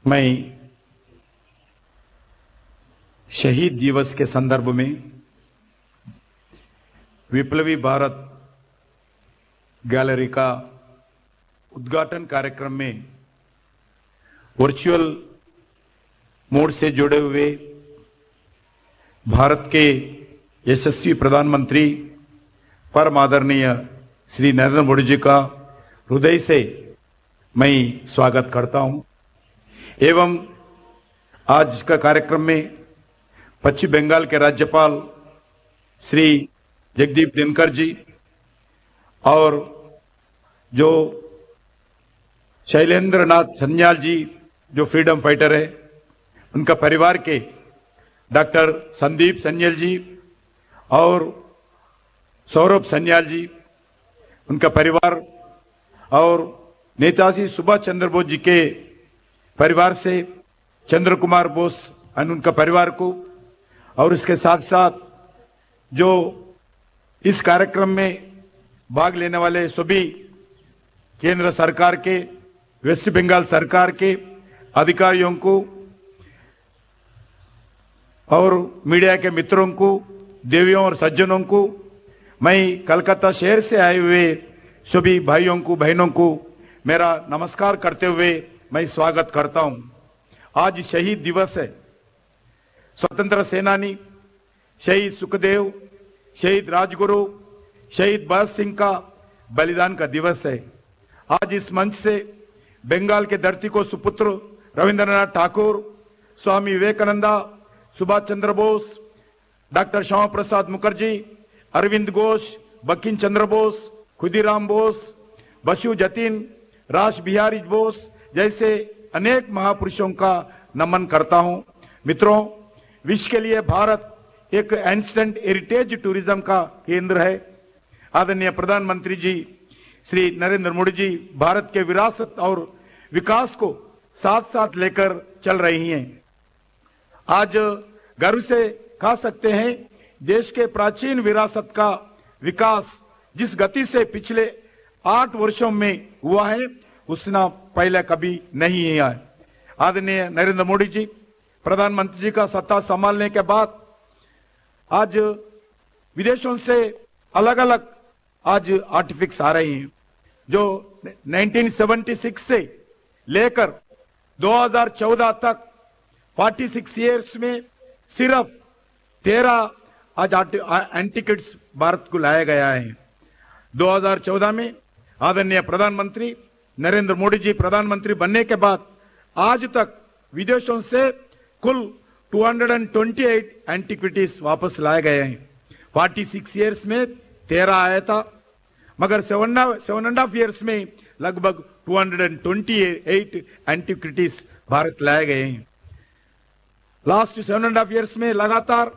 मैं शहीद दिवस के संदर्भ में विप्लवी भारत गैलरी का उद्घाटन कार्यक्रम में वर्चुअल मोड से जुड़े हुए भारत के यशस्वी प्रधानमंत्री परम आदरणीय श्री नरेंद्र मोदी जी का हृदय से मैं स्वागत करता हूं एवं आज का कार्यक्रम में पश्चिम बंगाल के राज्यपाल श्री जगदीप धनखड़ जी और जो शैलेंद्र नाथ सन्याल जी जो फ्रीडम फाइटर है उनका परिवार के डॉक्टर संदीप सन्याल जी और सौरभ सन्याल जी उनका परिवार और नेताजी सुभाष चंद्र बोस जी के परिवार से चंद्र कुमार बोस और उनका परिवार को और इसके साथ साथ जो इस कार्यक्रम में भाग लेने वाले सभी केंद्र सरकार के वेस्ट बंगाल सरकार के अधिकारियों को और मीडिया के मित्रों को देवियों और सज्जनों को मैं कलकत्ता शहर से आए हुए सभी भाइयों को बहनों को मेरा नमस्कार करते हुए मैं स्वागत करता हूं। आज शहीद दिवस है। स्वतंत्र सेनानी शहीद सुखदेव, शहीद राजगुरु, शहीद भगत सिंह का बलिदान का दिवस है। आज इस मंच से बंगाल के धरती को सुपुत्र रविंद्रनाथ ठाकुर, स्वामी विवेकानंदा, सुभाष चंद्र बोस, डॉक्टर श्यामा प्रसाद मुखर्जी, अरविंद घोष, बंकिम चंद्र बोस, खुदीराम बोस, बसु जतीन, रास बिहारी बोस जैसे अनेक महापुरुषों का नमन करता हूं। मित्रों, विश्व के लिए भारत एक एंशिएंट हेरिटेज टूरिज्म का केंद्र है। आदरणीय प्रधानमंत्री जी श्री नरेंद्र मोदी जी भारत के विरासत और विकास को साथ साथ लेकर चल रही हैं। आज गर्व से कह सकते हैं देश के प्राचीन विरासत का विकास जिस गति से पिछले 8 वर्षों में हुआ है उसना पहले कभी नहीं हुआ है। आदरणीय नरेंद्र मोदी जी प्रधानमंत्री जी का सत्ता संभालने के बाद आज विदेशों से अलग अलग आज आर्टिफैक्ट्स आ रहे हैं जो 1976 से लेकर 2014 तक 46 इयर्स में सिर्फ 13 आज एंटीकिट्स भारत को लाया गया है। 2014 में आदरणीय प्रधानमंत्री नरेंद्र मोदी जी प्रधानमंत्री बनने के बाद आज तक विदेशों से कुल 228 एंटीक्विटीज वापस लाए गए हैं। 46 इयर्स में 13 आया था, मगर 7.5 इयर्स में लगभग 228 एंटीक्विटीज भारत लाए गए हैं। लास्ट 7.5 इयर्स में लगातार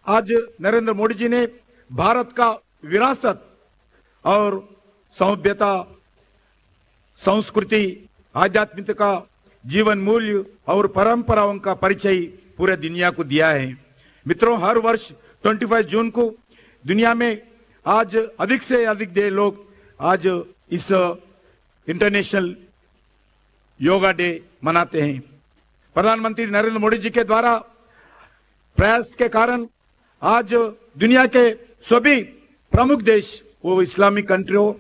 आज नरेंद्र मोदी जी ने भारत का विरासत और सभ्यता, संस्कृति, आध्यात्मिकता, जीवन मूल्य और परंपराओं का परिचय पूरे दुनिया को दिया है। मित्रों, हर वर्ष 25 जून को दुनिया में आज अधिक से अधिक लोग आज इस इंटरनेशनल योगा डे मनाते हैं। प्रधानमंत्री नरेंद्र मोदी जी के द्वारा प्रयास के कारण आज दुनिया के सभी प्रमुख देश, वो इस्लामिक कंट्री हो,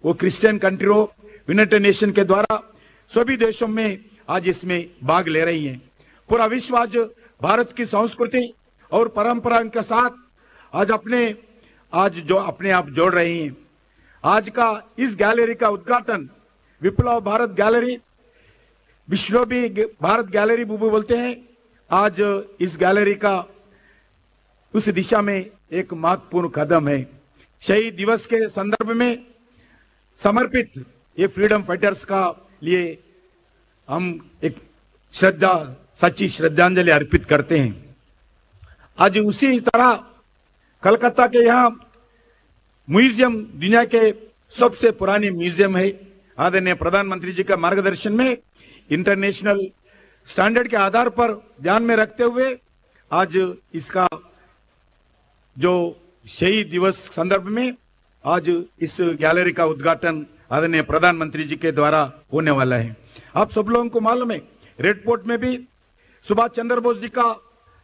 वो क्रिश्चियन कंट्री हो, यूनाइटेड नेशन के द्वारा सभी देशों में आज इसमें भाग ले रही हैं। पूरा विश्व आज भारत की संस्कृति और परंपरा के साथ आज जो अपने आप जोड़ रही हैं। आज का इस गैलरी का उद्घाटन विप्लव भारत गैलरी, विश्वव्यापी भारत गैलरी बोलते हैं। आज इस गैलरी का उस दिशा में एक महत्वपूर्ण कदम है। शहीद दिवस के संदर्भ में समर्पित ये फ्रीडम फाइटर्स का लिए हम एक सच्ची श्रद्धांजलि अर्पित करते हैं। आज उसी तरह कलकत्ता के यहाँ म्यूजियम दुनिया के सबसे पुरानी म्यूजियम है। आदरणीय प्रधानमंत्री जी का मार्गदर्शन में इंटरनेशनल स्टैंडर्ड के आधार पर ध्यान में रखते हुए आज इसका जो शहीद दिवस संदर्भ में आज इस गैलरी का उद्घाटन आदरणीय प्रधानमंत्री जी के द्वारा होने वाला है। आप सब लोगों को मालूम है रेड फोर्ट में भी सुभाष चंद्र बोस जी का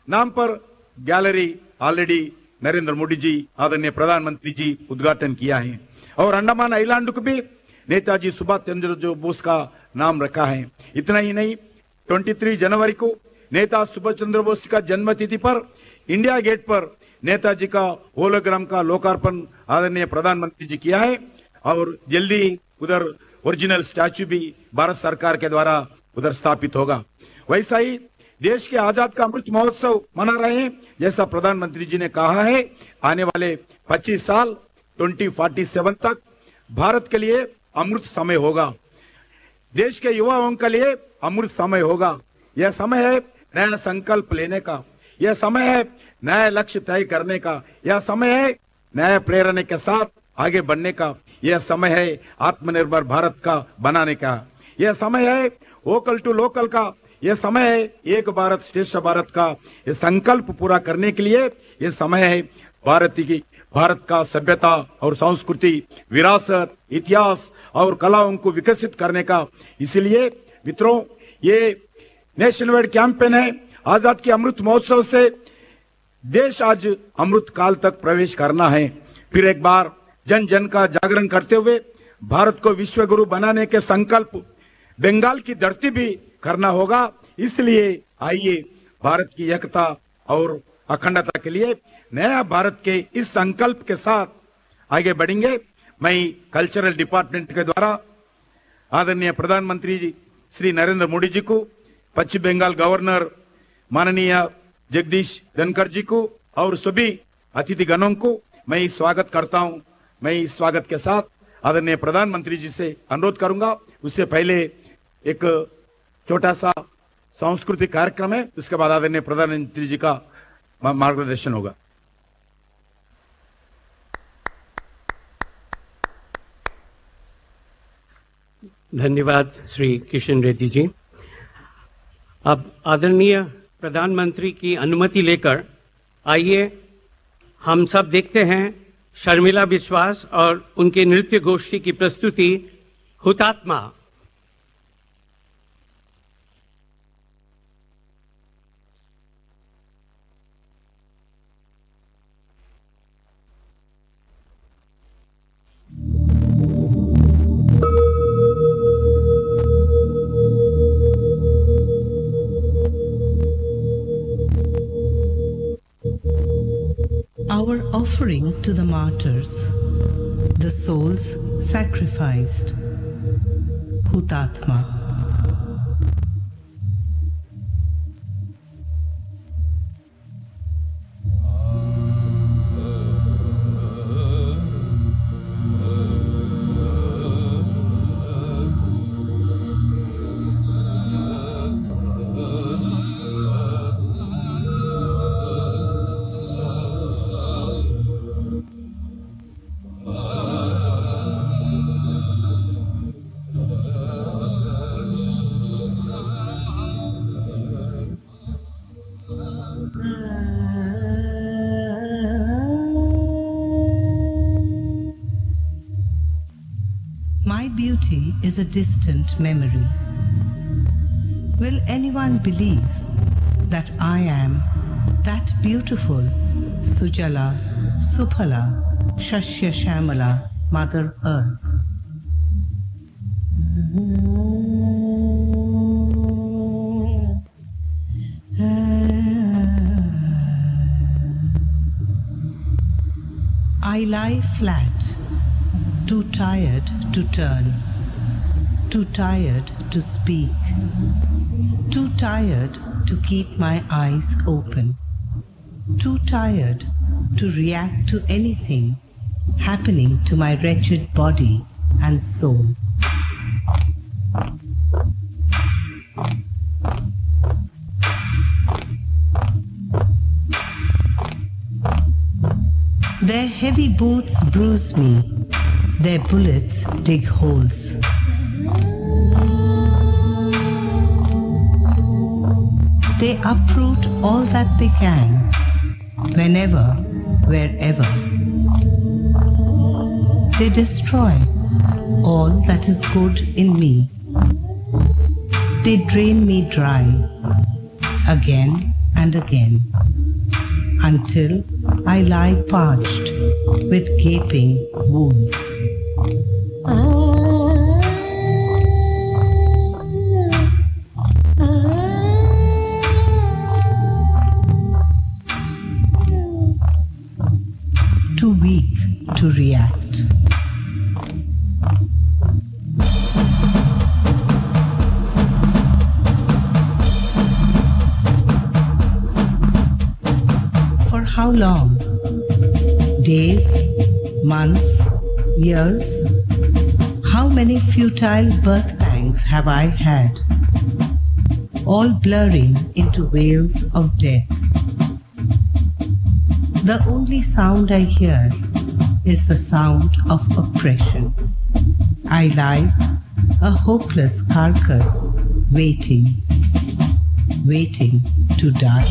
नाम पर गैलरी ऑलरेडी नरेंद्र मोदी जी आदरणीय प्रधानमंत्री जी उद्घाटन किया है। और अंडमान आइलैंड को भी नेताजी सुभाष चंद्र बोस का नाम रखा है। इतना ही नहीं, 23 जनवरी को नेता सुभाष चंद्र बोस का जन्मतिथि पर इंडिया गेट पर नेताजी का होलोग्राम का लोकार्पण आदरणीय प्रधानमंत्री जी किया है। और जल्दी उधर ओरिजिनल स्टैच्यू भी भारत सरकार के द्वारा उधर स्थापित होगा। वैसा ही देश के आजाद का अमृत महोत्सव मना रहे हैं, जैसा प्रधानमंत्री जी ने कहा है। आने वाले 25 साल 2047 तक भारत के लिए अमृत समय होगा, देश के युवाओं के लिए अमृत समय होगा। यह समय है नया संकल्प लेने का, यह समय है नया लक्ष्य तय करने का, यह समय है नया प्रेरणा के साथ आगे बढ़ने का, यह समय है आत्मनिर्भर भारत का बनाने का, यह समय है वोकल टू लोकल का, यह समय है एक भारत श्रेष्ठ भारत का यह संकल्प पूरा करने के लिए। यह समय है भारत का सभ्यता और संस्कृति, विरासत, इतिहास और कलाओं को विकसित करने का। इसलिए मित्रों, ये नेशन वाइड कैंपेन है। आजाद के अमृत महोत्सव से देश आज अमृत काल तक प्रवेश करना है। फिर एक बार जन जन का जागरण करते हुए भारत को विश्व गुरु बनाने के संकल्प बंगाल की धरती भी करना होगा। इसलिए आइए भारत की एकता और अखंडता के लिए नया भारत के इस संकल्प के साथ आगे बढ़ेंगे। मैं कल्चरल डिपार्टमेंट के द्वारा आदरणीय प्रधानमंत्री जी श्री नरेंद्र मोदी जी को, पश्चिम बंगाल गवर्नर माननीय जगदीश धनखड़ जी को और सभी अतिथि गणों को मैं स्वागत करता हूं। मैं इस स्वागत के साथ आदरणीय प्रधानमंत्री जी से अनुरोध करूंगा। उससे पहले एक छोटा सा सांस्कृतिक कार्यक्रम है, उसके बाद आदरणीय प्रधानमंत्री जी का मार्गदर्शन होगा। धन्यवाद श्री किशन रेड्डी जी। अब आदरणीय प्रधानमंत्री की अनुमति लेकर आइए हम सब देखते हैं शर्मिला विश्वास और उनके नृत्य गोष्ठी की प्रस्तुति हुतात्मा। Our offering to the martyrs, the souls sacrificed, Hutatma. My beauty is a distant memory. Will anyone believe that I am that beautiful Sujala, Suphala, Shashya Shamala, Mother Earth? I lie flat, too tired to turn, too tired to speak, too tired to keep my eyes open, too tired to react to anything happening to my wretched body and soul. Their heavy boots bruise me, their bullets dig holes. They uproot all that they can, whenever, wherever. They destroy all that is good in me. They drain me dry, again and again, until I lie parched with gaping wounds. Too weak to react. For how long? Days, months, years? How many futile birth pangs have I had? All blurring into veils of death. The only sound I hear is the sound of oppression. I lie, a hopeless carcass, waiting, waiting to die.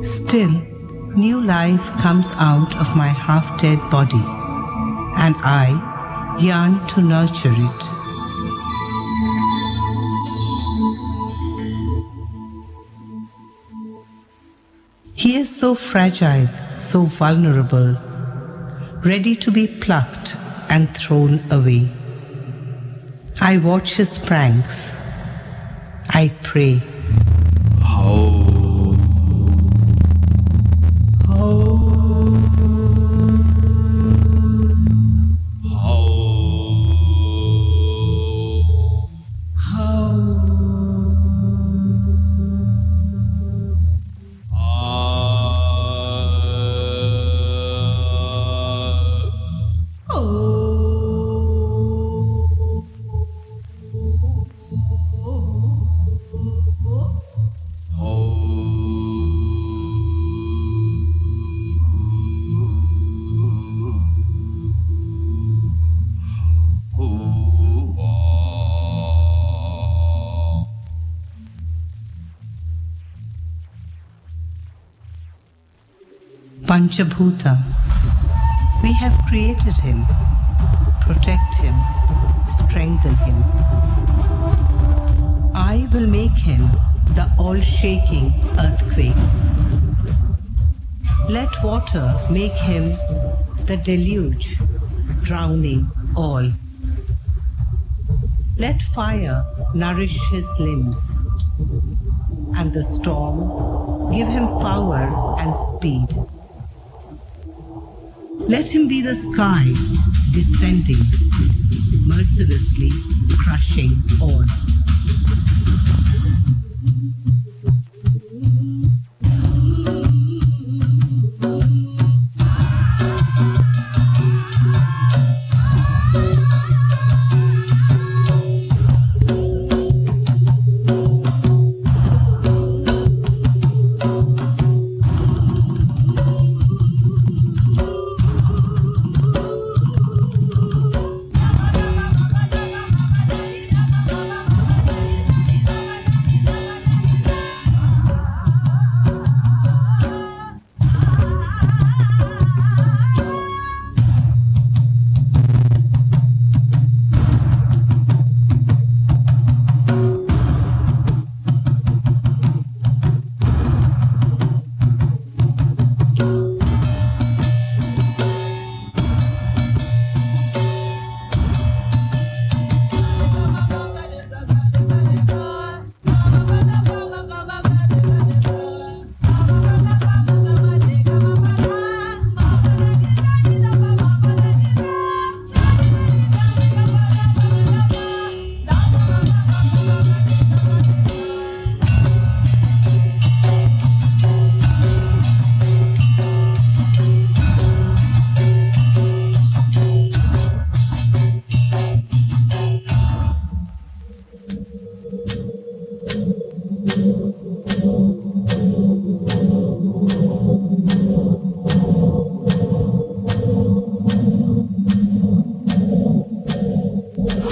Still, new life comes out of my half-dead body, and I yearn to nurture it. He is so fragile, so vulnerable, ready to be plucked and thrown away. I watch his pranks. I pray. Panchabhuta. We have created him, protect him, strengthen him. I will make him the all-shaking earthquake. Let water make him the deluge, drowning all. Let fire nourish his limbs, and the storm give him power and speed. Let him be the sky, descending, mercilessly crushing all.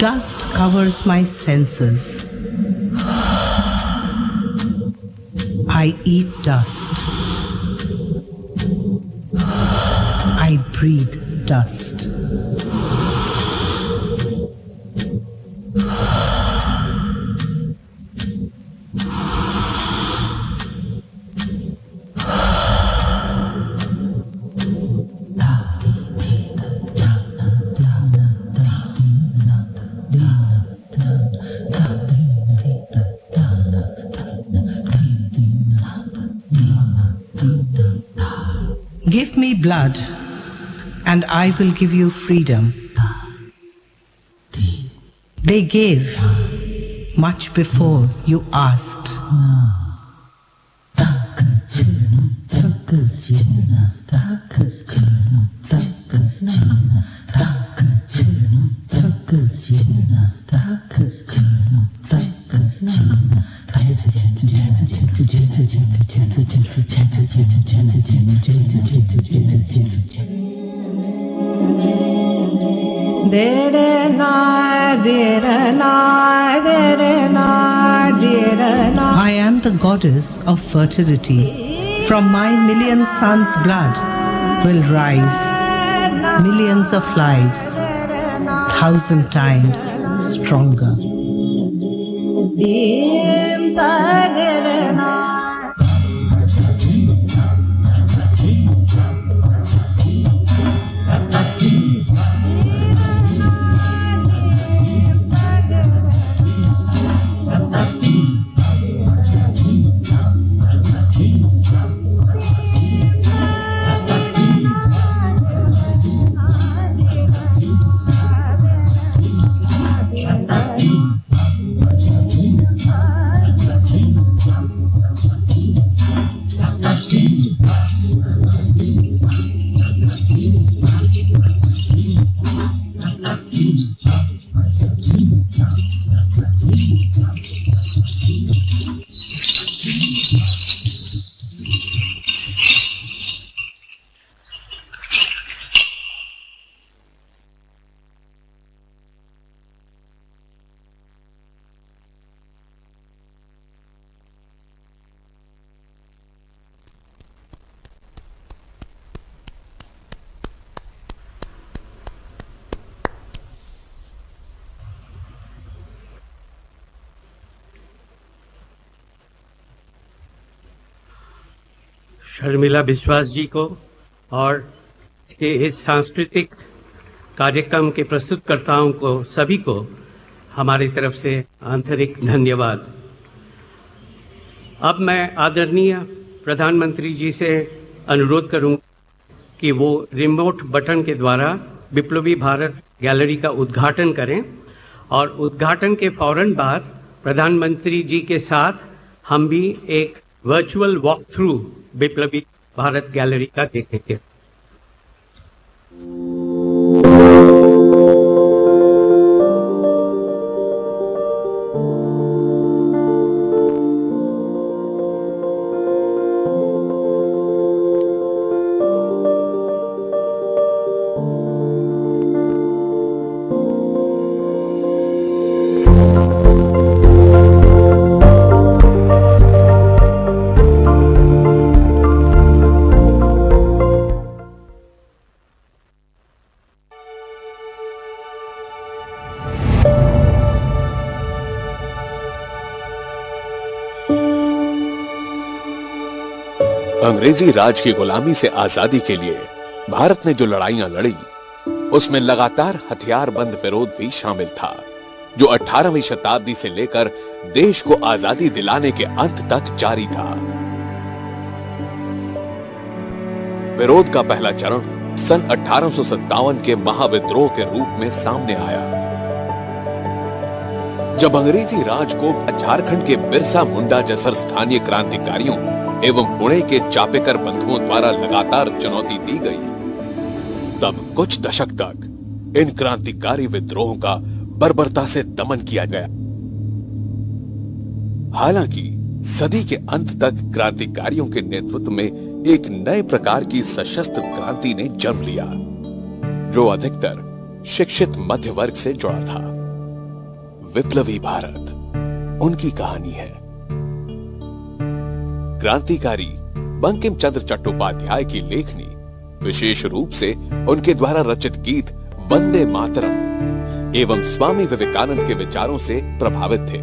Dust covers my senses. I eat dust. I breathe dust. Give me blood, and I will give you freedom. They gave much before you asked. I am the goddess of fertility. From my million sons' blood will rise millions of lives, 1,000 times stronger. Sharmila विश्वास जी को और के इस सांस्कृतिक कार्यक्रम के प्रस्तुतकर्ताओं को सभी को हमारी तरफ से आंतरिक धन्यवाद। अब मैं आदरणीय प्रधानमंत्री जी से अनुरोध करूं कि वो रिमोट बटन के द्वारा विप्लवी भारत गैलरी का उद्घाटन करें और उद्घाटन के फौरन बाद प्रधानमंत्री जी के साथ हम भी एक virtual walk through Viplavi Bharat gallery का देखेंगे। अंग्रेजी राज की गुलामी से आजादी के लिए भारत ने जो लड़ाइयां लड़ी, उसमें लगातार हथियारबंद विरोध भी शामिल था, जो 18वीं शताब्दी से लेकर देश को आजादी दिलाने के अंत तक जारी था। विरोध का पहला चरण सन 1857 के महाविद्रोह के रूप में सामने आया, जब अंग्रेजी राज को झारखंड के बिरसा मुंडा जैसे स्थानीय क्रांतिकारियों एवं पुणे के चापेकर बंधुओं द्वारा लगातार चुनौती दी गई। तब कुछ दशक तक इन क्रांतिकारी विद्रोहों का बर्बरता से दमन किया गया। हालांकि सदी के अंत तक क्रांतिकारियों के नेतृत्व में एक नए प्रकार की सशस्त्र क्रांति ने जन्म लिया, जो अधिकतर शिक्षित मध्य वर्ग से जुड़ा था। विप्लवी भारत उनकी कहानी है। क्रांतिकारी बंकिम चंद्र चट्टोपाध्याय की लेखनी विशेष रूप से उनके द्वारा रचित गीत वंदे मातरम एवं स्वामी विवेकानंद के विचारों से प्रभावित थे।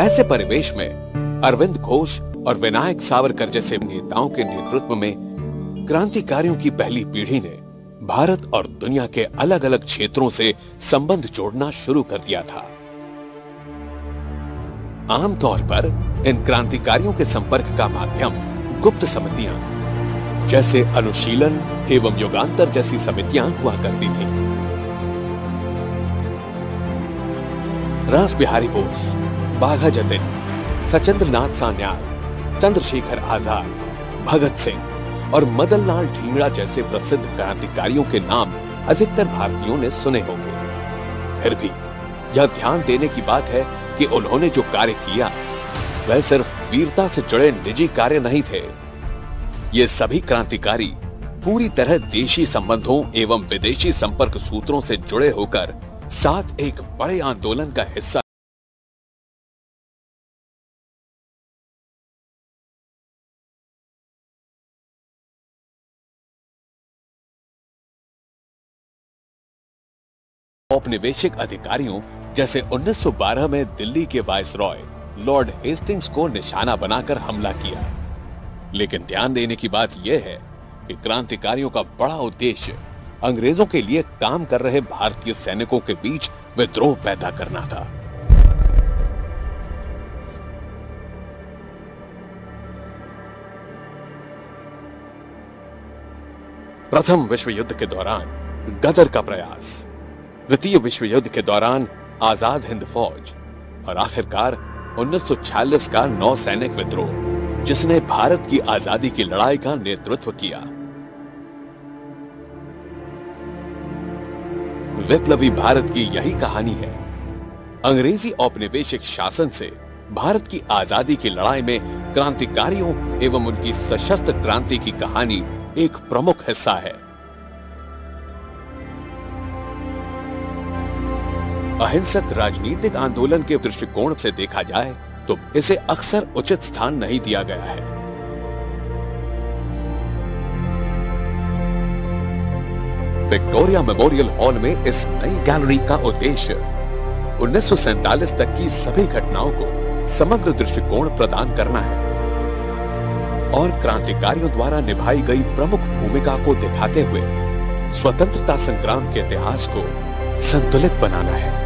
ऐसे परिवेश में अरविंद घोष और विनायक सावरकर जैसे नेताओं के नेतृत्व में क्रांतिकारियों की पहली पीढ़ी ने भारत और दुनिया के अलग अलग क्षेत्रों से संबंध जोड़ना शुरू कर दिया था। आमतौर पर इन क्रांतिकारियों के संपर्क का माध्यम गुप्त समितियां जैसे अनुशीलन एवं युगांतर जैसी समितियां हुआ करती थी। रास बिहारी बोस, बाघा जतिन, सचिंद्र नाथ सान्याल, चंद्रशेखर आजाद, भगत सिंह और मदन लाल ढींगड़ा जैसे प्रसिद्ध क्रांतिकारियों के नाम अधिकतर भारतीयों ने सुने होंगे। फिर भी यह ध्यान देने की बात है कि उन्होंने जो कार्य किया वह सिर्फ वीरता से जुड़े निजी कार्य नहीं थे। ये सभी क्रांतिकारी पूरी तरह देशी संबंधों एवं विदेशी संपर्क सूत्रों से जुड़े होकर साथ एक बड़े आंदोलन का हिस्सा औपनिवेशिक अधिकारियों जैसे 1912 में दिल्ली के वायसरॉय लॉर्ड हेस्टिंग्स को निशाना बनाकर हमला किया। लेकिन ध्यान देने की बात यह है कि क्रांतिकारियों का बड़ा उद्देश्य अंग्रेजों के लिए काम कर रहे भारतीय सैनिकों के बीच विद्रोह पैदा करना था। प्रथम विश्व युद्ध के दौरान गदर का प्रयास, द्वितीय विश्व युद्ध के दौरान आजाद हिंद फौज और आखिरकार 1946 का नौसैनिक विद्रोह जिसने भारत की आजादी की लड़ाई का नेतृत्व किया। विप्लवी भारत की यही कहानी है। अंग्रेजी औपनिवेशिक शासन से भारत की आजादी की लड़ाई में क्रांतिकारियों एवं उनकी सशस्त्र क्रांति की कहानी एक प्रमुख हिस्सा है। अहिंसक राजनीतिक आंदोलन के दृष्टिकोण से देखा जाए तो इसे अक्सर उचित स्थान नहीं दिया गया है। विक्टोरिया मेमोरियल हॉल में इस नई गैलरी का उद्देश्य 1947 तक की सभी घटनाओं को समग्र दृष्टिकोण प्रदान करना है और क्रांतिकारियों द्वारा निभाई गई प्रमुख भूमिका को दिखाते हुए स्वतंत्रता संग्राम के इतिहास को संतुलित बनाना है।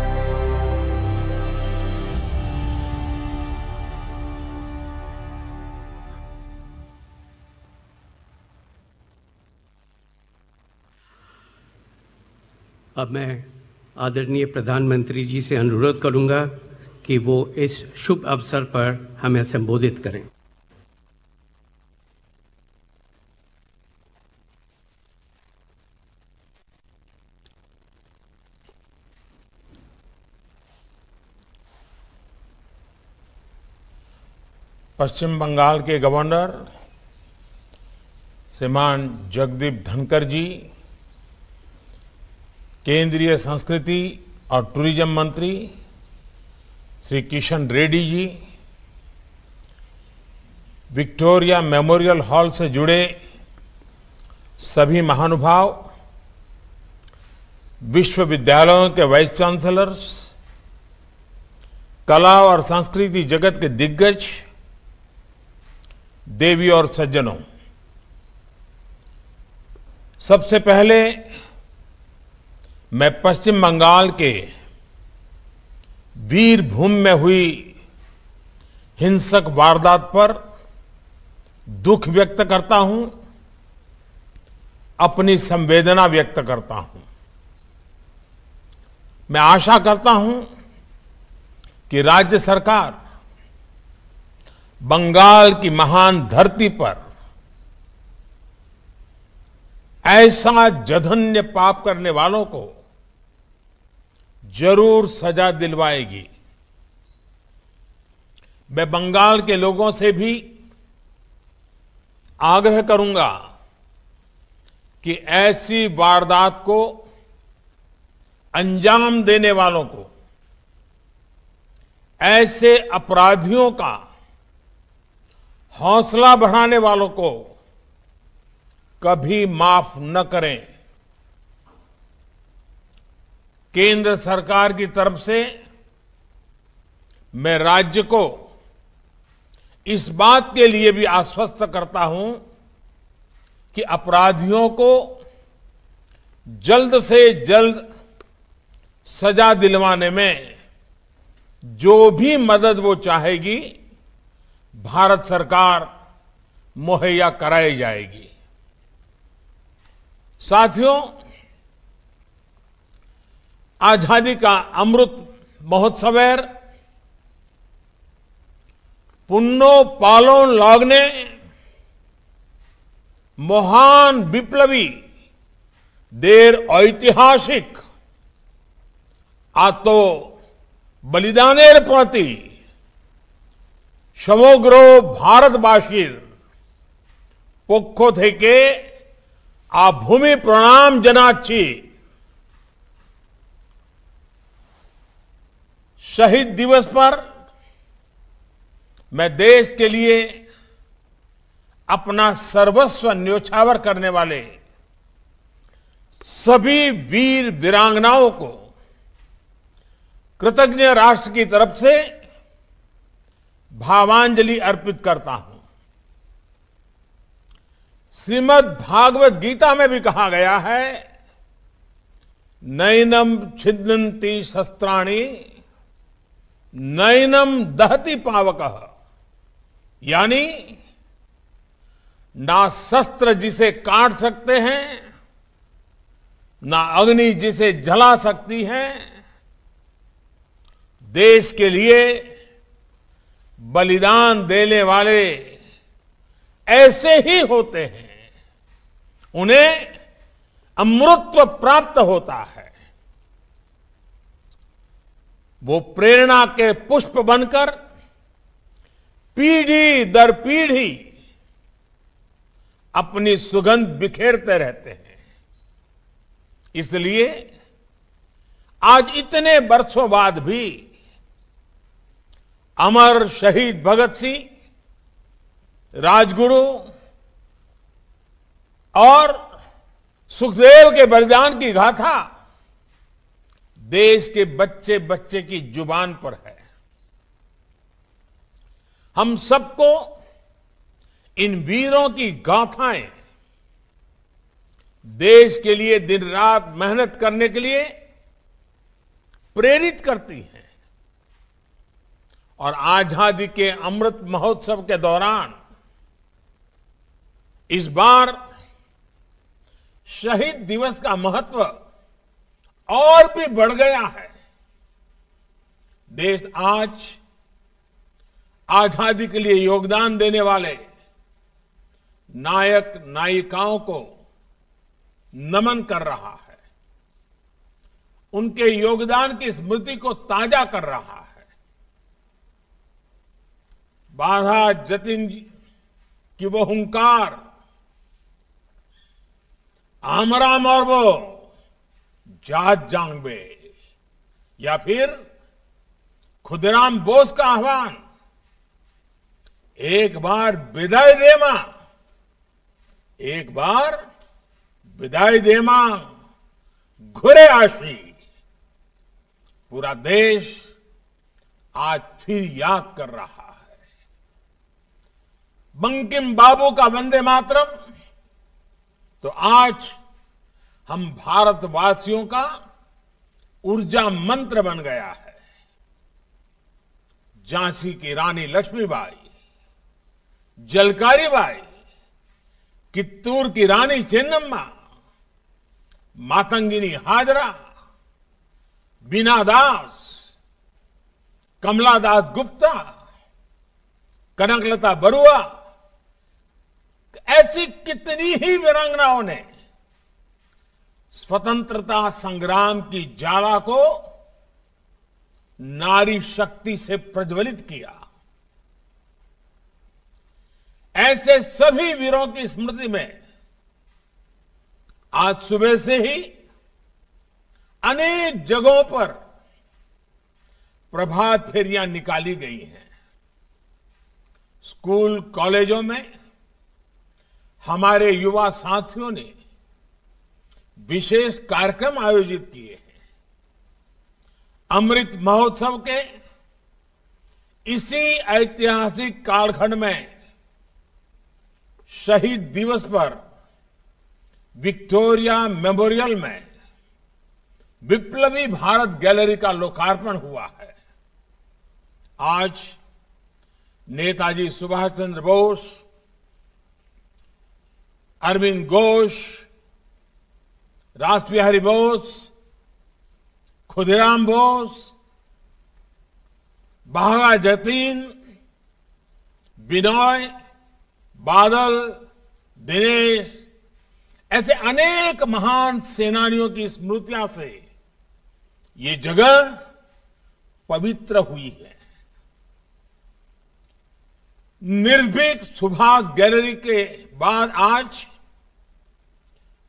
अब मैं आदरणीय प्रधानमंत्री जी से अनुरोध करूंगा कि वो इस शुभ अवसर पर हमें संबोधित करें। पश्चिम बंगाल के गवर्नर श्रीमान जगदीप धनखड़ जी, केंद्रीय संस्कृति और टूरिज्म मंत्री Shri Kishan Reddy ji, Victoria memorial hall से जुड़े सभी महानुभाव, विश्वविद्यालयों के वाइस चांसलर्स, कला और संस्कृति जगत के दिग्गज, देवी और सज्जनों, सबसे पहले मैं पश्चिम बंगाल के वीरभूम में हुई हिंसक वारदात पर दुख व्यक्त करता हूं, अपनी संवेदना व्यक्त करता हूं। मैं आशा करता हूं कि राज्य सरकार बंगाल की महान धरती पर ऐसा जघन्य पाप करने वालों को जरूर सजा दिलवाएगी। मैं बंगाल के लोगों से भी आग्रह करूंगा कि ऐसी वारदात को अंजाम देने वालों को, ऐसे अपराधियों का हौसला बढ़ाने वालों को कभी माफ न करें। केंद्र सरकार की तरफ से मैं राज्य को इस बात के लिए भी आश्वस्त करता हूं कि अपराधियों को जल्द से जल्द सजा दिलवाने में जो भी मदद वो चाहेगी, भारत सरकार मुहैया कराई जाएगी। साथियों, आजादी का अमृत महोत्सवेर पुन्नो पालोन लागने महान विप्लवी देर ऐतिहासिक आ तो बलिदानेर प्रति समग्र भारतवासीर पक्ष थेके आ भूमि प्रणाम जनाচ্ছি। शहीद दिवस पर मैं देश के लिए अपना सर्वस्व न्योछावर करने वाले सभी वीर वीरांगनाओं को कृतज्ञ राष्ट्र की तरफ से भावांजलि अर्पित करता हूं। श्रीमद् भागवत गीता में भी कहा गया है, नैनम छिदन्ति शस्त्राणि नैनम दहति पावकः, यानी ना शस्त्र जिसे काट सकते हैं, ना अग्नि जिसे जला सकती है। देश के लिए बलिदान देने वाले ऐसे ही होते हैं, उन्हें अमृतत्व प्राप्त होता है। वो प्रेरणा के पुष्प बनकर पीढ़ी दर पीढ़ी अपनी सुगंध बिखेरते रहते हैं। इसलिए आज इतने वर्षों बाद भी अमर शहीद भगत सिंह, राजगुरु और सुखदेव के बलिदान की गाथा देश के बच्चे बच्चे की जुबान पर है। हम सबको इन वीरों की गाथाएं देश के लिए दिन रात मेहनत करने के लिए प्रेरित करती हैं। और आजादी के अमृत महोत्सव के दौरान इस बार शहीद दिवस का महत्व और भी बढ़ गया है। देश आज आजादी के लिए योगदान देने वाले नायक नायिकाओं को नमन कर रहा है, उनके योगदान की स्मृति को ताजा कर रहा है। बाधा जतिन की वो हुंकार, आमरा मौर्वो जात जांगबे, या फिर खुदराम बोस का आह्वान, एक बार विदाई दे मां, एक बार विदाई दे मां घुरे आशी, पूरा देश आज फिर याद कर रहा है। बंकिम बाबू का वंदे मातरम तो आज हम भारतवासियों का ऊर्जा मंत्र बन गया है। झांसी की रानी लक्ष्मीबाई, जलकारी बाई, कित्तूर की रानी चेन्नम्मा, मातंगिनी हाजरा, बीना दास, कमला दास गुप्ता, कनकलता बरुआ, ऐसी कितनी ही वीरांगनाओं ने स्वतंत्रता संग्राम की ज्वाला को नारी शक्ति से प्रज्वलित किया। ऐसे सभी वीरों की स्मृति में आज सुबह से ही अनेक जगहों पर प्रभात फेरियां निकाली गई हैं। स्कूल कॉलेजों में हमारे युवा साथियों ने विशेष कार्यक्रम आयोजित किए हैं। अमृत महोत्सव के इसी ऐतिहासिक कालखंड में शहीद दिवस पर विक्टोरिया मेमोरियल में विप्लवी भारत गैलरी का लोकार्पण हुआ है। आज नेताजी सुभाष चंद्र बोस, अरविंद घोष, रासबिहारी बोस, खुदीराम बोस, बहागा जतीन, बिनॉय, बादल, दिनेश, ऐसे अनेक महान सेनानियों की स्मृतियां से ये जगह पवित्र हुई है। निर्भीक सुभाष गैलरी के बाद आज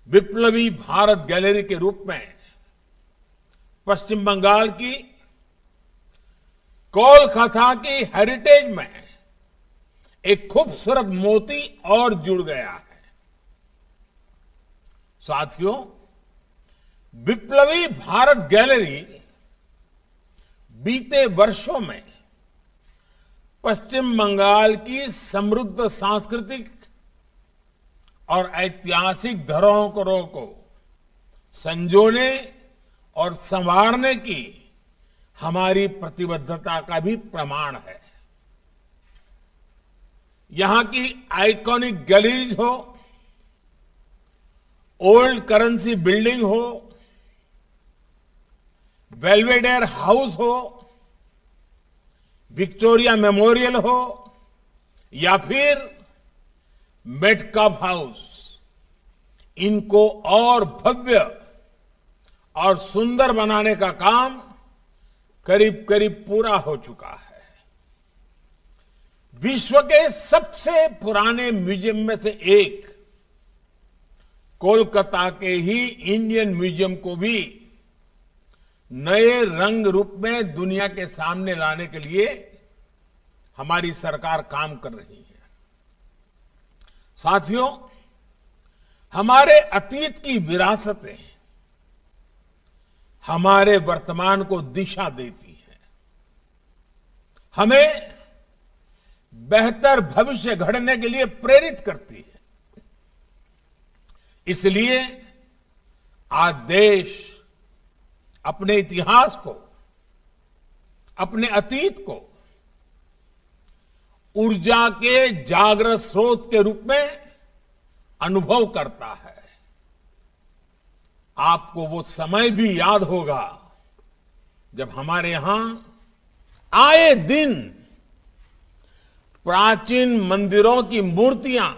विप्लवी भारत गैलरी के रूप में पश्चिम बंगाल की कोलकाता की हेरिटेज में एक खूबसूरत मोती और जुड़ गया है। साथियों, विप्लवी भारत गैलरी बीते वर्षों में पश्चिम बंगाल की समृद्ध सांस्कृतिक और ऐतिहासिक धरोहरों को संजोने और संवारने की हमारी प्रतिबद्धता का भी प्रमाण है। यहां की आइकॉनिक गैलरीज हो, ओल्ड करेंसी बिल्डिंग हो, बेल्वेडेयर हाउस हो, विक्टोरिया मेमोरियल हो या फिर मेटकाफ हाउस, इनको और भव्य और सुंदर बनाने का काम करीब करीब पूरा हो चुका है। विश्व के सबसे पुराने म्यूजियम में से एक कोलकाता के ही इंडियन म्यूजियम को भी नए रंग रूप में दुनिया के सामने लाने के लिए हमारी सरकार काम कर रही है। साथियों, हमारे अतीत की विरासतें हमारे वर्तमान को दिशा देती है, हमें बेहतर भविष्य गढ़ने के लिए प्रेरित करती है। इसलिए आज देश अपने इतिहास को, अपने अतीत को ऊर्जा के जागृत स्रोत के रूप में अनुभव करता है। आपको वो समय भी याद होगा जब हमारे यहां आए दिन प्राचीन मंदिरों की मूर्तियां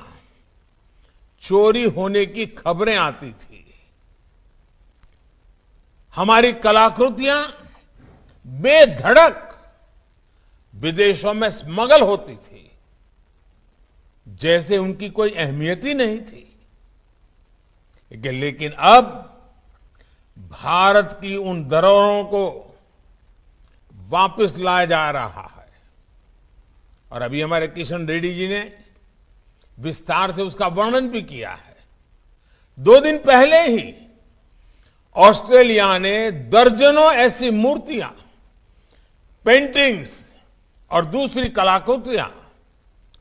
चोरी होने की खबरें आती थी। हमारी कलाकृतियां बेधड़क विदेशों में स्मगल होती थी, जैसे उनकी कोई अहमियत ही नहीं थी। लेकिन अब भारत की उन धरोहरों को वापस लाया जा रहा है और अभी हमारे किशन रेड्डी जी ने विस्तार से उसका वर्णन भी किया है। 2 दिन पहले ही ऑस्ट्रेलिया ने दर्जनों ऐसी मूर्तियां, पेंटिंग्स और दूसरी कलाकृतियां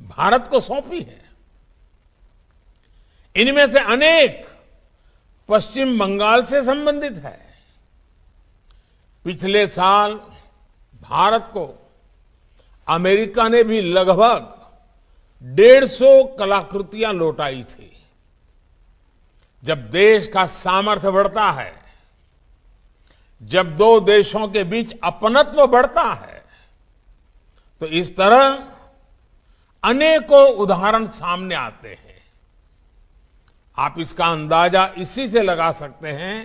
भारत को सौंपी हैं। इनमें से अनेक पश्चिम बंगाल से संबंधित है। पिछले साल भारत को अमेरिका ने भी लगभग 150 कलाकृतियां लौटाई थी। जब देश का सामर्थ्य बढ़ता है, जब 2 देशों के बीच अपनत्व बढ़ता है, तो इस तरह अनेकों उदाहरण सामने आते हैं। आप इसका अंदाजा इसी से लगा सकते हैं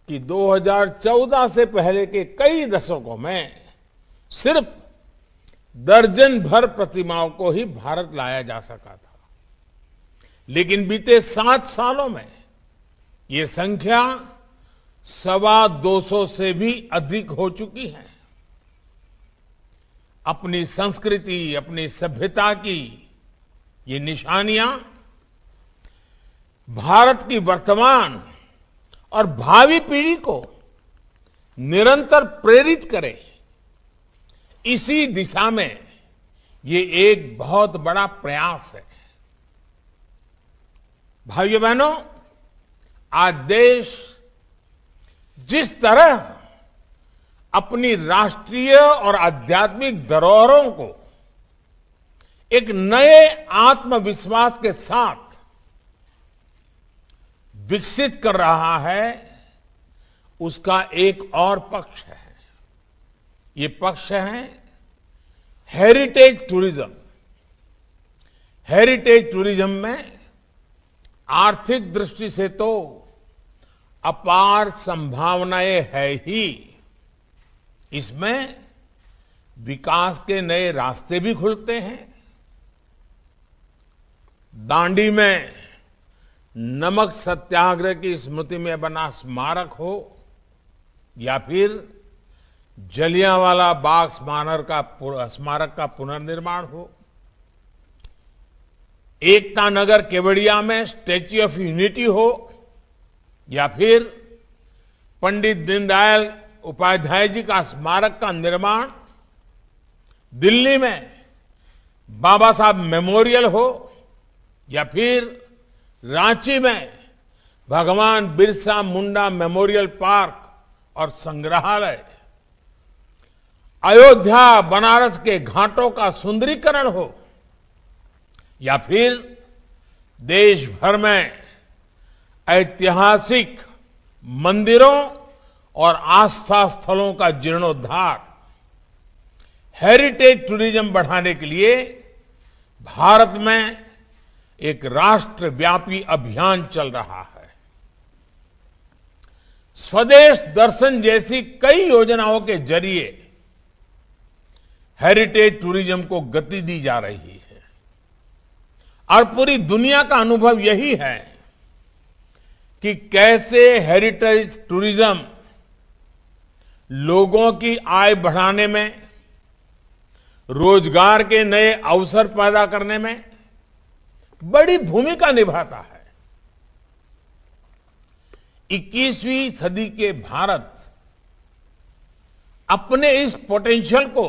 कि 2014 से पहले के कई दशकों में सिर्फ दर्जन भर प्रतिमाओं को ही भारत लाया जा सका था, लेकिन बीते 7 सालों में ये संख्या 225 से भी अधिक हो चुकी है। अपनी संस्कृति, अपनी सभ्यता की ये निशानियां भारत की वर्तमान और भावी पीढ़ी को निरंतर प्रेरित करें, इसी दिशा में ये एक बहुत बड़ा प्रयास है। भाइयों बहनों, आज देश जिस तरह अपनी राष्ट्रीय और आध्यात्मिक धरोहरों को एक नए आत्मविश्वास के साथ विकसित कर रहा है, उसका एक और पक्ष है। ये पक्ष है हेरिटेज टूरिज्म। हेरिटेज टूरिज्म में आर्थिक दृष्टि से तो अपार संभावनाएं है ही, इसमें विकास के नए रास्ते भी खुलते हैं। दांडी में नमक सत्याग्रह की स्मृति में बना स्मारक हो या फिर जलियांवाला बाग स्मारक का पुनर्निर्माण हो, एकता नगर केवड़िया में स्टैच्यू ऑफ यूनिटी हो या फिर पंडित दीनदयाल उपाध्याय जी का स्मारक का निर्माण दिल्ली में बाबा साहब मेमोरियल हो या फिर रांची में भगवान बिरसा मुंडा मेमोरियल पार्क और संग्रहालय, अयोध्या बनारस के घाटों का सुंदरीकरण हो या फिर देश भर में ऐतिहासिक मंदिरों और आस्था स्थलों का जीर्णोद्धार, हेरिटेज टूरिज्म बढ़ाने के लिए भारत में एक राष्ट्रव्यापी अभियान चल रहा है। स्वदेश दर्शन जैसी कई योजनाओं के जरिए हेरिटेज टूरिज्म को गति दी जा रही है और पूरी दुनिया का अनुभव यही है कि कैसे हेरिटेज टूरिज्म लोगों की आय बढ़ाने में, रोजगार के नए अवसर पैदा करने में बड़ी भूमिका निभाता है। 21वीं सदी के भारत अपने इस पोटेंशियल को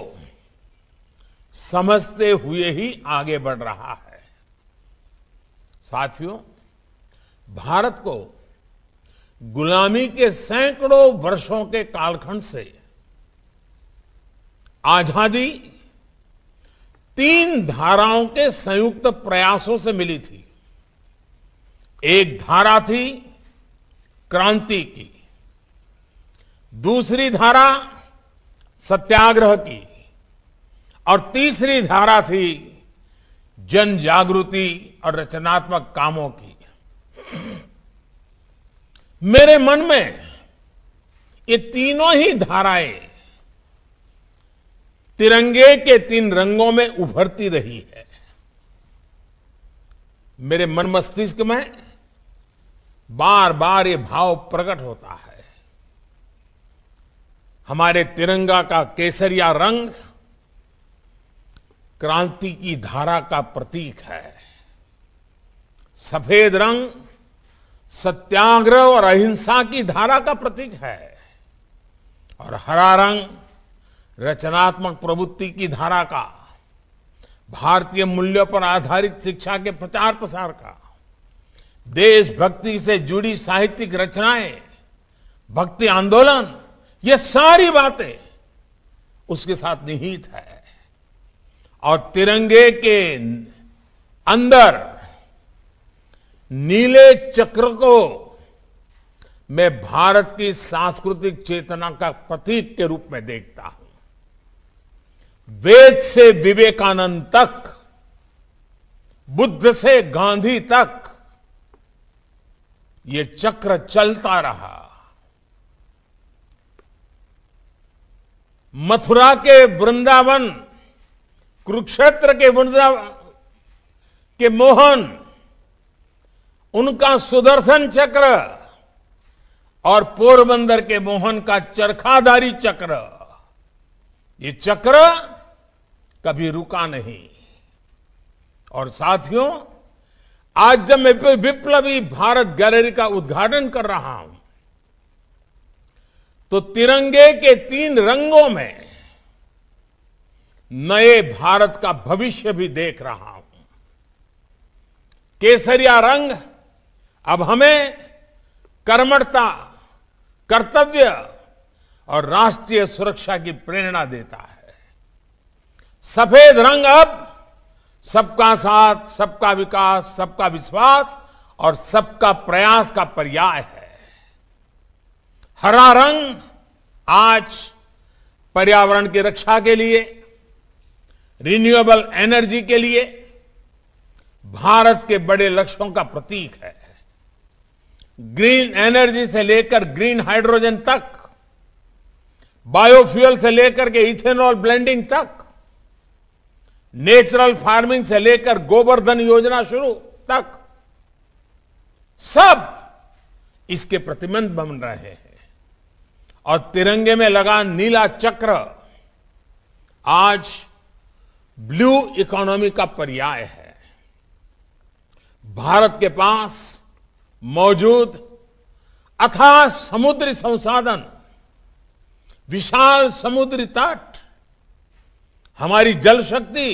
समझते हुए ही आगे बढ़ रहा है। साथियों, भारत को गुलामी के सैकड़ों वर्षों के कालखंड से आजादी 3 धाराओं के संयुक्त प्रयासों से मिली थी। एक धारा थी क्रांति की, दूसरी धारा सत्याग्रह की और तीसरी धारा थी जन जागृति और रचनात्मक कामों की। मेरे मन में ये तीनों ही धाराएं तिरंगे के 3 रंगों में उभरती रही है। मेरे मन मस्तिष्क में बार बार ये भाव प्रकट होता है। हमारे तिरंगा का केसरिया रंग क्रांति की धारा का प्रतीक है, सफेद रंग सत्याग्रह और अहिंसा की धारा का प्रतीक है और हरा रंग रचनात्मक प्रवृत्ति की धारा का, भारतीय मूल्यों पर आधारित शिक्षा के प्रचार प्रसार का, देशभक्ति से जुड़ी साहित्यिक रचनाएं, भक्ति आंदोलन, ये सारी बातें उसके साथ निहित है। और तिरंगे के अंदर नीले चक्र को मैं भारत की सांस्कृतिक चेतना का प्रतीक के रूप में देखता हूं। वेद से विवेकानंद तक, बुद्ध से गांधी तक ये चक्र चलता रहा। मथुरा के वृंदावन, कुरुक्षेत्र के वृंदावन के मोहन, उनका सुदर्शन चक्र और पोरबंदर के मोहन का चरखाधारी चक्र, ये चक्र कभी रुका नहीं। और साथियों, आज जब मैं विप्लवी भारत गैलरी का उद्घाटन कर रहा हूं तो तिरंगे के 3 रंगों में नए भारत का भविष्य भी देख रहा हूं। केसरिया रंग अब हमें कर्मठता, कर्तव्य और राष्ट्रीय सुरक्षा की प्रेरणा देता है। सफेद रंग अब सबका साथ, सबका विकास, सबका विश्वास और सबका प्रयास का पर्याय है। हरा रंग आज पर्यावरण की रक्षा के लिए, रिन्यूएबल एनर्जी के लिए भारत के बड़े लक्ष्यों का प्रतीक है। ग्रीन एनर्जी से लेकर ग्रीन हाइड्रोजन तक, बायोफ्यूल से लेकर के इथेनॉल ब्लेंडिंग तक, नेचुरल फार्मिंग से लेकर गोवर्धन योजना शुरू तक, सब इसके प्रतिबिंब बन रहे हैं। और तिरंगे में लगा नीला चक्र आज ब्लू इकोनॉमी का पर्याय है। भारत के पास मौजूद अथाह समुद्री संसाधन, विशाल समुद्री तट, हमारी जल शक्ति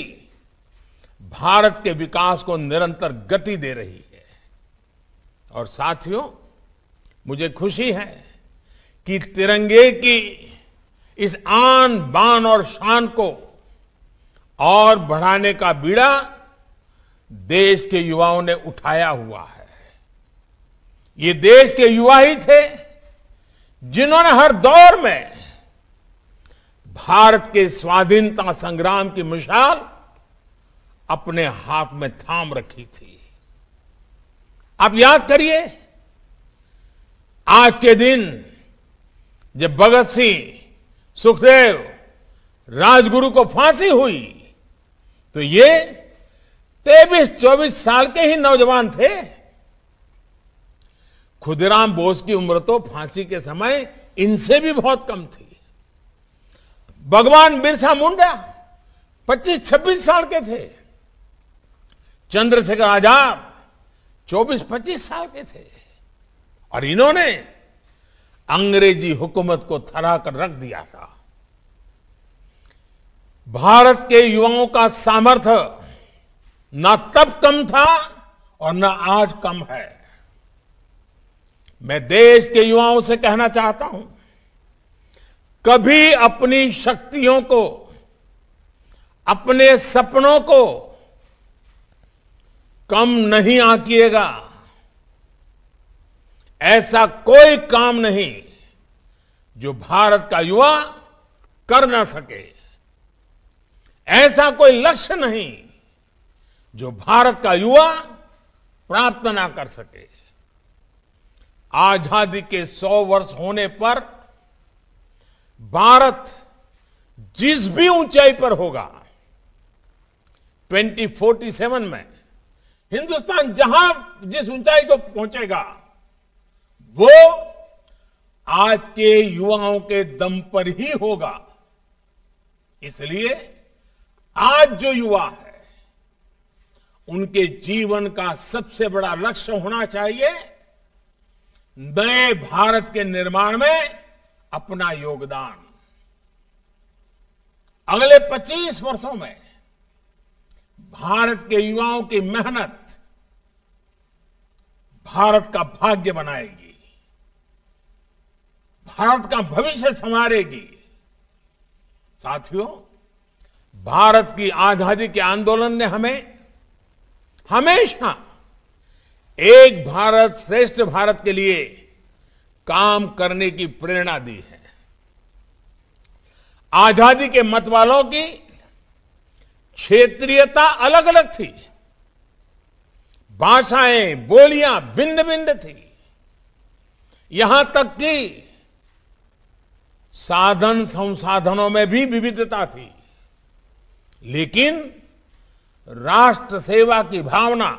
भारत के विकास को निरंतर गति दे रही है। और साथियों, मुझे खुशी है कि तिरंगे की इस आन बान और शान को और बढ़ाने का बीड़ा देश के युवाओं ने उठाया हुआ है। ये देश के युवा ही थे जिन्होंने हर दौर में भारत के स्वाधीनता संग्राम की मिसाल अपने हाथ में थाम रखी थी। आप याद करिए, आज के दिन जब भगत सिंह, सुखदेव, राजगुरु को फांसी हुई तो ये 23-24 साल के ही नौजवान थे। खुदीराम बोस की उम्र तो फांसी के समय इनसे भी बहुत कम थी। भगवान बिरसा मुंडा 25-26 साल के थे। चंद्रशेखर आजाद 24-25 साल के थे। और इन्होंने अंग्रेजी हुकूमत को थरा कर रख दिया था। भारत के युवाओं का सामर्थ्य ना तब कम था और ना आज कम है। मैं देश के युवाओं से कहना चाहता हूं, कभी अपनी शक्तियों को, अपने सपनों को कम नहीं आंकिएगा। ऐसा कोई काम नहीं जो भारत का युवा कर ना सके। ऐसा कोई लक्ष्य नहीं जो भारत का युवा प्राप्त ना कर सके। आजादी के 100 वर्ष होने पर भारत जिस भी ऊंचाई पर होगा, 2047 में हिंदुस्तान जहां जिस ऊंचाई को पहुंचेगा वो आज के युवाओं के दम पर ही होगा। इसलिए आज जो युवा है उनके जीवन का सबसे बड़ा लक्ष्य होना चाहिए नए भारत के निर्माण में अपना योगदान। अगले 25 वर्षों में भारत के युवाओं की मेहनत भारत का भाग्य बनाएगी, भारत का भविष्य संवारेगी। साथियों, भारत की आजादी के आंदोलन ने हमें हमेशा एक भारत श्रेष्ठ भारत के लिए काम करने की प्रेरणा दी है। आजादी के मत वालों की क्षेत्रीयता अलग अलग थी, भाषाएं, बोलियां भिन्न भिन्न थी, यहां तक कि साधन संसाधनों में भी विविधता थी। लेकिन राष्ट्र सेवा की भावना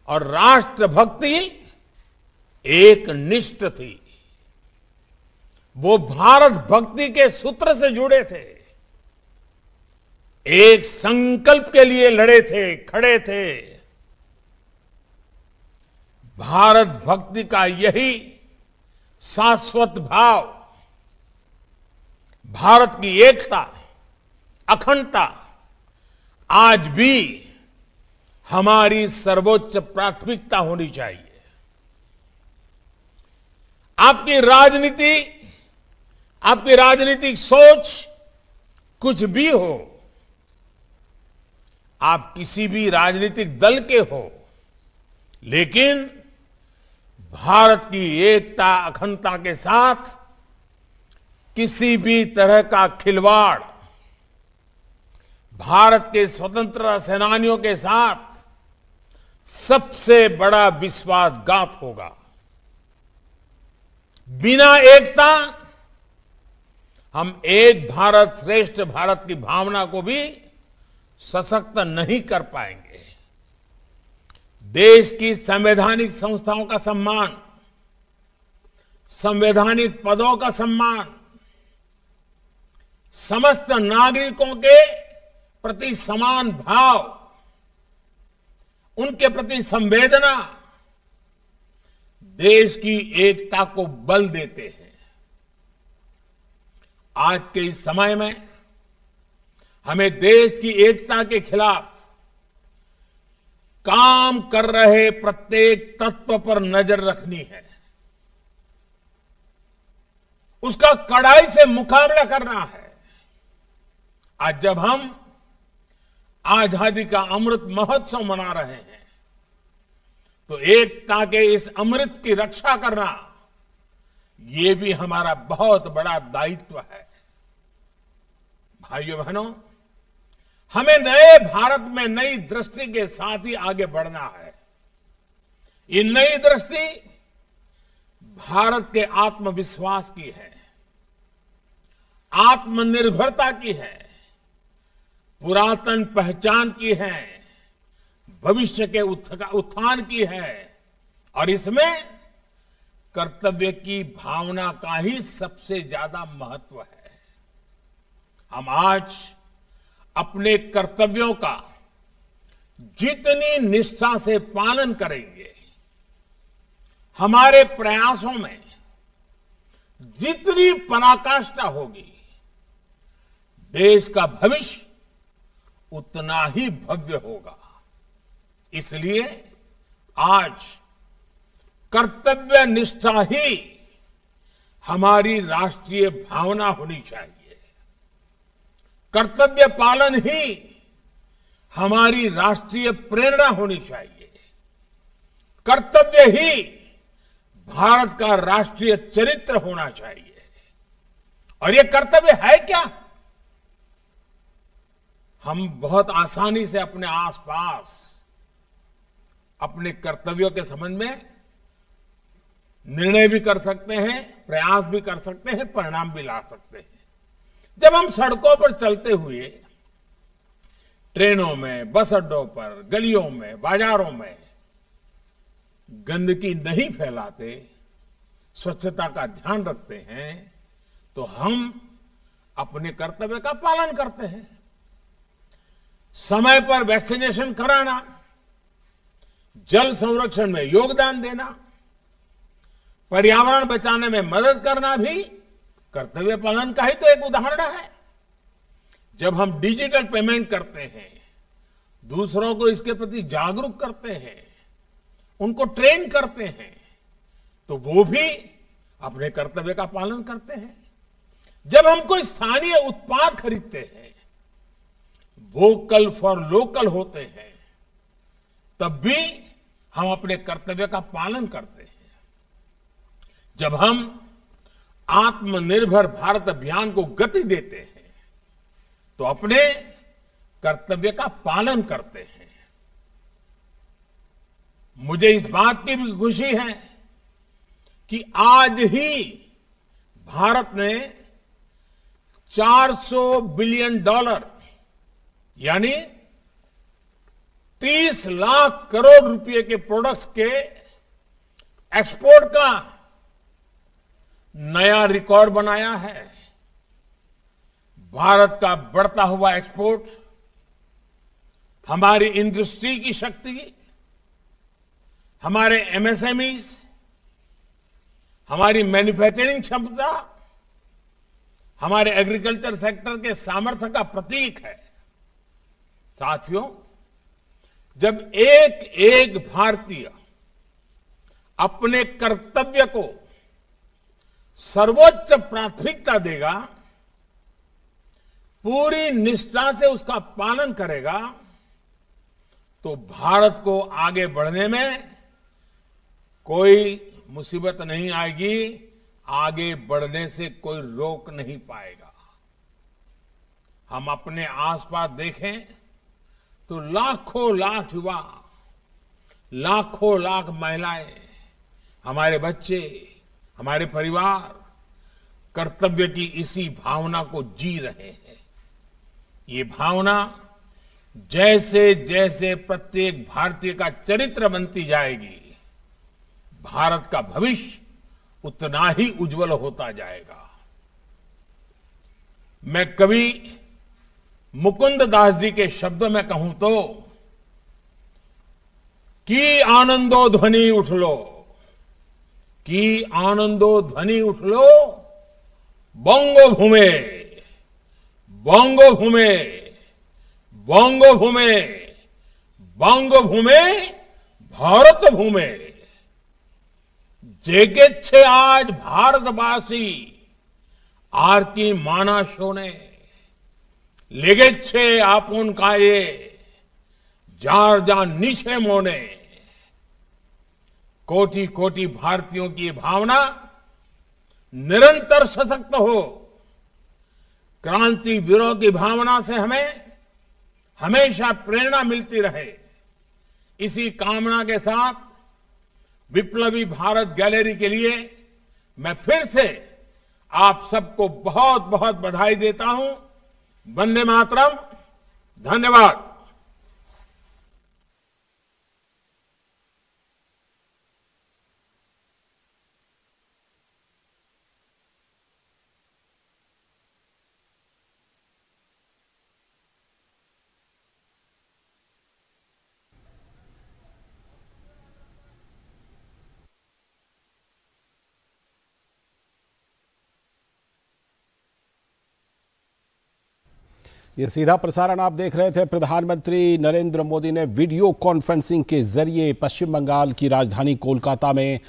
और राष्ट्रभक्ति एक निष्ठ थी। वो भारत भक्ति के सूत्र से जुड़े थे, एक संकल्प के लिए लड़े थे, खड़े थे। भारत भक्ति का यही शाश्वत भाव, भारत की एकता, अखंडता आज भी हमारी सर्वोच्च प्राथमिकता होनी चाहिए। आपकी राजनीतिक सोच कुछ भी हो, आप किसी भी राजनीतिक दल के हो, लेकिन भारत की एकता, अखंडता के साथ किसी भी तरह का खिलवाड़ भारत के स्वतंत्रता सेनानियों के साथ सबसे बड़ा विश्वासघात होगा। बिना एकता हम एक भारत श्रेष्ठ भारत की भावना को भी सशक्त नहीं कर पाएंगे। देश की संवैधानिक संस्थाओं का सम्मान, संवैधानिक पदों का सम्मान, समस्त नागरिकों के प्रति समान भाव, उनके प्रति संवेदना देश की एकता को बल देते हैं। आज के इस समय में हमें देश की एकता के खिलाफ काम कर रहे प्रत्येक तत्व पर नजर रखनी है, उसका कड़ाई से मुकाबला करना है। आज जब हम आजादी का अमृत महोत्सव मना रहे हैं, तो एकता के इस अमृत की रक्षा करना ये भी हमारा बहुत बड़ा दायित्व है। भाइयों बहनों, हमें नए भारत में नई दृष्टि के साथ ही आगे बढ़ना है। ये नई दृष्टि भारत के आत्मविश्वास की है, आत्मनिर्भरता की है, पुरातन पहचान की है, भविष्य के उत्थान की है, और इसमें कर्तव्य की भावना का ही सबसे ज्यादा महत्व है। हम आज अपने कर्तव्यों का जितनी निष्ठा से पालन करेंगे, हमारे प्रयासों में जितनी पराकाष्ठा होगी, देश का भविष्य उतना ही भव्य होगा। इसलिए आज कर्तव्य निष्ठा ही हमारी राष्ट्रीय भावना होनी चाहिए। कर्तव्य पालन ही हमारी राष्ट्रीय प्रेरणा होनी चाहिए। कर्तव्य ही भारत का राष्ट्रीय चरित्र होना चाहिए। और ये कर्तव्य है क्या? हम बहुत आसानी से अपने आसपास अपने कर्तव्यों के संबंध में निर्णय भी कर सकते हैं, प्रयास भी कर सकते हैं, परिणाम भी ला सकते हैं। जब हम सड़कों पर चलते हुए, ट्रेनों में, बस अड्डों पर, गलियों में, बाजारों में गंदगी नहीं फैलाते, स्वच्छता का ध्यान रखते हैं, तो हम अपने कर्तव्य का पालन करते हैं। समय पर वैक्सीनेशन कराना, जल संरक्षण में योगदान देना, पर्यावरण बचाने में मदद करना भी कर्तव्य पालन का ही तो एक उदाहरण है। जब हम डिजिटल पेमेंट करते हैं, दूसरों को इसके प्रति जागरूक करते हैं, उनको ट्रेन करते हैं, तो वो भी अपने कर्तव्य का पालन करते हैं। जब हम कोई स्थानीय उत्पाद खरीदते हैं, वोकल फॉर लोकल होते हैं, तब भी हम अपने कर्तव्य का पालन करते हैं। जब हम आत्मनिर्भर भारत अभियान को गति देते हैं, तो अपने कर्तव्य का पालन करते हैं। मुझे इस बात की भी खुशी है कि आज ही भारत ने $400 बिलियन यानी 30 लाख करोड़ रुपए के प्रोडक्ट्स के एक्सपोर्ट का नया रिकॉर्ड बनाया है। भारत का बढ़ता हुआ एक्सपोर्ट हमारी इंडस्ट्री की शक्ति, हमारे एमएसएमईज, हमारी मैन्युफैक्चरिंग क्षमता, हमारे एग्रीकल्चर सेक्टर के सामर्थ्य का प्रतीक है। साथियों, जब एक एक भारतीय अपने कर्तव्य को सर्वोच्च प्राथमिकता देगा, पूरी निष्ठा से उसका पालन करेगा, तो भारत को आगे बढ़ने में कोई मुसीबत नहीं आएगी, आगे बढ़ने से कोई रोक नहीं पाएगा। हम अपने आसपास देखें तो लाखों लाख युवा, लाखों लाख महिलाएं, हमारे बच्चे, हमारे परिवार कर्तव्य की इसी भावना को जी रहे हैं। ये भावना जैसे जैसे प्रत्येक भारतीय का चरित्र बनती जाएगी, भारत का भविष्य उतना ही उज्जवल होता जाएगा। मैं कवि मुकुंद दास जी के शब्दों में कहूं तो, कि आनंदो ध्वनि उठ लो, कि आनंदो ध्वनि उठ लो, बंगो भूमे, बंगो भूमे, बंगो भूमे, बंगो भूमे, भारत भूमे। जेगेच्छे आज भारतवासी आरती माना शोने, लेगेच्छे आपुन काये जार जान नीचे मोने। कोटि कोटि भारतीयों की भावना निरंतर सशक्त हो, क्रांति वीरों की भावना से हमें हमेशा प्रेरणा मिलती रहे। इसी कामना के साथ विप्लवी भारत गैलरी के लिए मैं फिर से आप सबको बहुत बहुत बधाई देता हूं। वंदे मातरम। धन्यवाद। ये सीधा प्रसारण आप देख रहे थे। प्रधानमंत्री नरेंद्र मोदी ने वीडियो कॉन्फ्रेंसिंग के जरिए पश्चिम बंगाल की राजधानी कोलकाता में